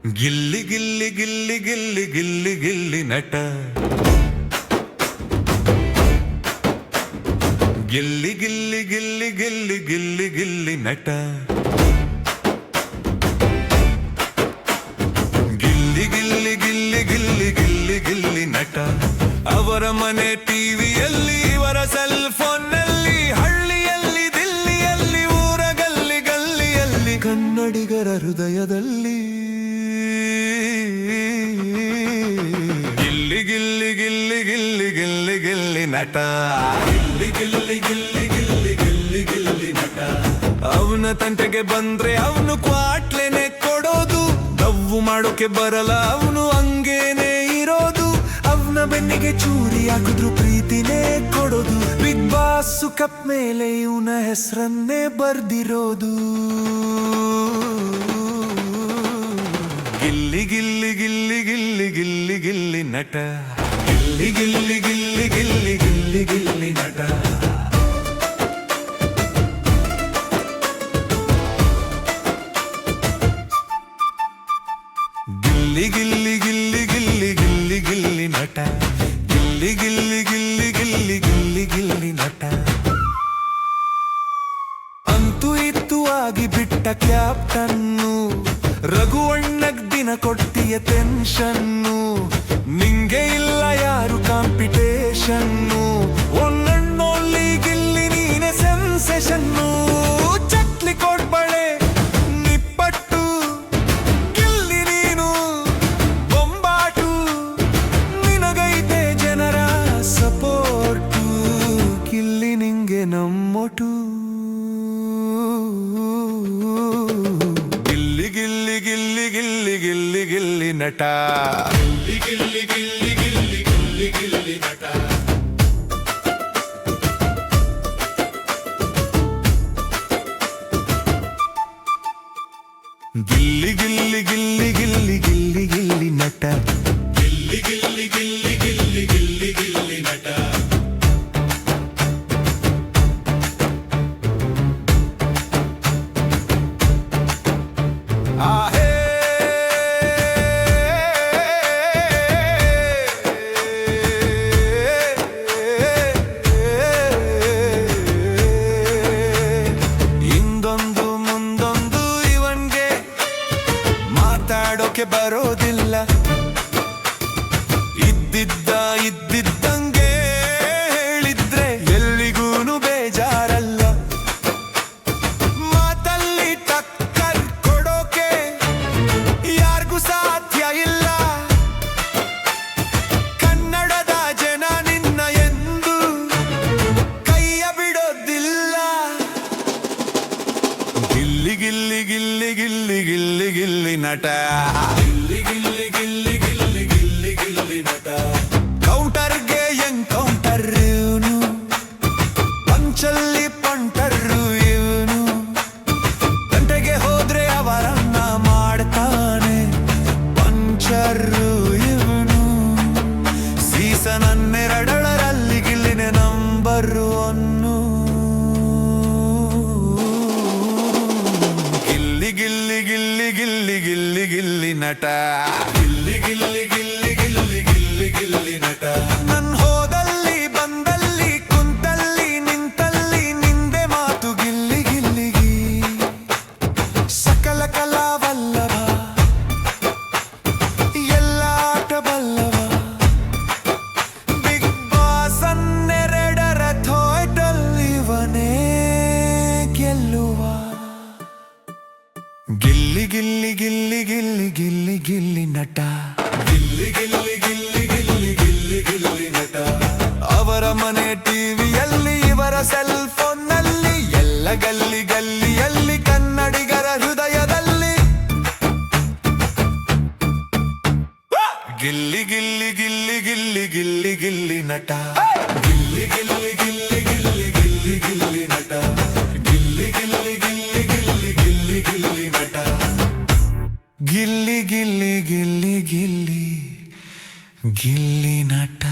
ಗಿಲ್ಲಿ ಗಿಲ್ಲಿ ಗಿಲ್ಲಿ ಗಿಲ್ಲಿ ಗಿಲ್ಲಿ ಗಿಲ್ಲಿ ನಟ ಗಿಲ್ಲಿ ಗಿಲ್ಲಿ ಗಿಲ್ಲಿ ಗಿಲ್ಲಿ ಗಿಲ್ಲಿ ಗಿಲ್ಲಿ ನಟ ಗಿಲ್ಲಿ ಗಿಲ್ಲಿ ಗಿಲ್ಲಿ ಗಿಲ್ಲಿ ಗಿಲ್ಲಿ ಗಿಲ್ಲಿ ನಟ ಅವರ ಮನೆ ಟಿವಿಯಲ್ಲಿ ಇವರ ಸೆಲ್ ಫೋನ್ನಲ್ಲಿ ಹಳ್ಳಿಯಲ್ಲಿ ದಿಲ್ಲಿಯಲ್ಲಿ ಊರ ಗಲ್ಲಿ ಗಲ್ಲಿಯಲ್ಲಿ ಕನ್ನಡಿಗರ ಹೃದಯದಲ್ಲಿ ಗಿಲ್ಲಿ ಗಿಲ್ಲಿ ಗಿಲ್ಲಿ ಗಿಲ್ಲಿ ಗಿಲ್ಲಿ ಗಿಲ್ಲಿ ನಟ ಗಿಲ್ಲಿ ಗಿಲ್ಲಿ ಗಿಲ್ಲಿ ಗಿಲ್ಲಿ ಗಿಲ್ಲಿ ಗಿಲ್ಲಿ ನಟ ಅವನ ತಂಟೆಗೆ ಬಂದ್ರೆ ಅವನು ಕ್ವಾಟ್ಲೆನೆ ಕೊಡೋದು ದವ್ವು ಮಾಡೋಕೆ ಬರಲ್ಲ ಅವನು ಹಂಗೇನೆ ಇರೋದು ಅವನ ಬೆನ್ನಿಗೆ ಚೂರಿ ಹಾಕಿದ್ರು ಪ್ರೀತಿನೇ ಕೊಡೋದು ಬಿಗ್ ಬಾಸ್ ಕಪ್ ಮೇಲೆ ಇವನ ಹೆಸರನ್ನೇ ಬರ್ದಿರೋದು ಗಿಲ್ಲಿ ಗಿಲ್ಲಿ ಗಿಲ್ಲಿ ಗಿಲ್ಲಿ ಗಿಲ್ಲಿ ಗಿಲ್ಲಿ ನಟ ಗಿಲ್ಲಿ ಗಿಲ್ಲಿ ಗಿಲ್ಲಿ ಗಿಲ್ಲಿ ಗಿಲ್ಲಿ ಗಿಲ್ಲಿ ನಟ ಗಿಲ್ಲಿ ಗಿಲ್ಲಿ ಗಿಲ್ಲಿ ಗಿಲ್ಲಿ ಗಿಲ್ಲಿ ಗಿಲ್ಲಿ ನಟ ಗಿಲ್ಲಿ ಗಿಲ್ಲಿ ಗಿಲ್ಲಿ ಗಿಲ್ಲಿ ಗಿಲ್ಲಿ ಗಿಲ್ಲಿ ನಟ ಅಂತೂ ಇತ್ತು ಆಗಿ ಬಿಟ್ಟ ಕ್ಯಾಪ್ಟನ್ನು ರಘುವಣ್ಣಗ್ ದಿನ ಕೊಡ್ತೀಯ ಟೆನ್ಷನ್ನು ನಿಂಗೆ ಇಲ್ಲ ಯಾರು ಕಾಂಪಿಟೇಷನ್ನು ಒನ್ನಣ್ಣೋಲ್ಲಿ ಗಿಲ್ಲಿ ನೀನೆ ಸೆನ್ಸೇಷನ್ನು ಚಕ್ಲಿ ಕೊಡ್ಬಳೆ ನಿಪ್ಪಟ್ಟು ಗಿಲ್ಲಿ ನೀನು ಬೊಂಬಾಟು ನಿನಗೈತೆ ಜನರ ಸಪೋರ್ಟು ಗಿಲ್ಲಿ ನಿಂಗೆ ನಮ್ಮೊಟು ಗಿಲ್ಲಿ ಗಿಲ್ಲಿ ಗಿಲ್ಲಿ ಗಿಲ್ಲಿ ಗಿಲ್ಲಿ ಗಿಲ್ಲಿ ನಟ ಗಿಲ್ಲಿ ಗಿಲ್ಲಿ ಗಿಲ್ಲಿ ಗಿಲ್ಲಿ ಗಿಲ್ಲಿ ನಟ ಗಿಲ್ಲಿ ಗಿಲ್ಲಿ ಗಿಲ್ಲಿ ಗಿಲ್ಲಿ ಗಿಲ್ಲಿ ಗಿಲ್ಲಿ ನಟ ಗಿಲ್ಲಿ ಗಿಲ್ಲಿ ಗಿಲ್ಲಿ ಗಿಲ್ಲಿ ಗಿಲ್ಲಿ ಗಿಲ್ಲಿ ನಟ ಬರೋದಿಲ್ಲ ಇದ್ದಿದ್ದಂಗೆ ಹೇಳಿದ್ರೆ ಎಲ್ಲಿಗೂನು ಬೇಜಾರಲ್ಲ ಮಾತಲ್ಲಿ ಟಕ್ಕರ್ ಕೊಡೋಕೆ ಯಾರಿಗೂ ಸಾಧ್ಯ ಇಲ್ಲ ಕನ್ನಡದ ಜನ ನಿನ್ನ ಎಂದು ಕೈಯ ಬಿಡೋದಿಲ್ಲ ಗಿಲ್ಲಿ ಗಿಲ್ಲಿ ಗಿಲ್ಲಿ ಗಿಲ್ಲಿ ಗಿಲ್ಲಿ ಗಿಲ್ಲಿ ನಟ ಗಿಲ್ಲಿ ಗಿಲ್ಲಿ ಗಿಲ್ಲಿ ಗಿಲ್ಲಿ ಗಿಲ್ಲಿ ಗಿಲ್ಲಿ ನಟ ಕೌಂಟರ್ಗೆ ಎನ್ಕೌಂಟರ್ ಇವನು ಪಂಚಲ್ಲಿ ಪಂಟರು ಇವನು ಗಂಟೆಗೆ ಹೋದ್ರೆ ಅವರನ್ನ ಮಾಡ್ತಾನೆ ಪಂಚರು ಇವನು ಸೀಸನ್ 12ರಲ್ಲಿ ಗಿಲ್ಲಿನೇ ನಂಬರ್ 1 ಗಿಲ್ಲಿ ಗಿಲ್ಲಿ ಗಿಲ್ಲಿ ಗಿಲ್ಲಿ ಗಿಲ್ಲಿ ಗಿಲ್ಲಿ ನಟ ಗಿಲ್ಲಿ ಗಿಲ್ಲಿ ಗಿಲ್ಲಿ ಗಿಲ್ಲಿ ಗಿಲ್ಲಿ ಗಿಲ್ಲಿ ನಟ ನನ್ ಹೋದಲ್ಲಿ ಬಂದಲ್ಲಿ ಕುಂತಲ್ಲಿ ನಿಂತಲ್ಲಿ ನಿಂದೆ ಮಾತು ಗಿಲ್ಲಿ ಗಿಲ್ಲಿಗಿ ಸಕಲ ಕಲಾವಲ್ಲಭ ಎಲ್ಲ ಆಟ ಬಲ್ಲವ ಬಿಗ್ ಬಾಸ್ 12ರ ಥಿಯೇಟರ್ ಇವನೇ ಗೆಲ್ಲುವ ಗಿಲ್ಲಿ ಗಿಲ್ಲಿ ಗಿಲ್ಲಿ ಗಿಲ್ಲಿ ಗಿಲ್ಲಿ ಗಿಲ್ಲಿ ನಟ ಗಿಲ್ಲಿ ಗಿಲ್ಲಿ ಗಿಲ್ಲಿ ಗಿಲ್ಲಿ ಗಿಲ್ಲಿ ಗಿಲ್ಲಿ ನಟ ಅವರ ಮನೆ ಟಿವಿಯಲ್ಲಿ ಇವರ ಸೆಲ್ ಫೋನ್ನಲ್ಲಿ ಎಲ್ಲ ಗಲ್ಲಿ ಗಲ್ಲಿಯಲ್ಲಿ ಕನ್ನಡಿಗರ ಹೃದಯದಲ್ಲಿ ಗಿಲ್ಲಿ ಗಿಲ್ಲಿ ಗಿಲ್ಲಿ ಗಿಲ್ಲಿ ಗಿಲ್ಲಿ ಗಿಲ್ಲಿ ನಟ ಗಿಲ್ಲಿ ಗಿಲ್ಲಿ ಗಿಲ್ಲಿ ಗಿಲ್ಲಿ ಗಿಲ್ಲಿ ಗಿಲ್ಲಿ ನಟ ಗಿಲ್ಲಿ ಗಿಲ್ಲಿ ಗಿಲ್ಲಿ ಗಿಲ್ಲಿ ಗಿಲ್ಲಿ ಗಿಲ್ಲಿ ನಟ ಗಿಲ್ಲಿ ಗಿಲ್ಲಿ ಗಿಲ್ಲಿ ಗಿಲ್ಲಿ ಗಿಲ್ಲಿ ನಟ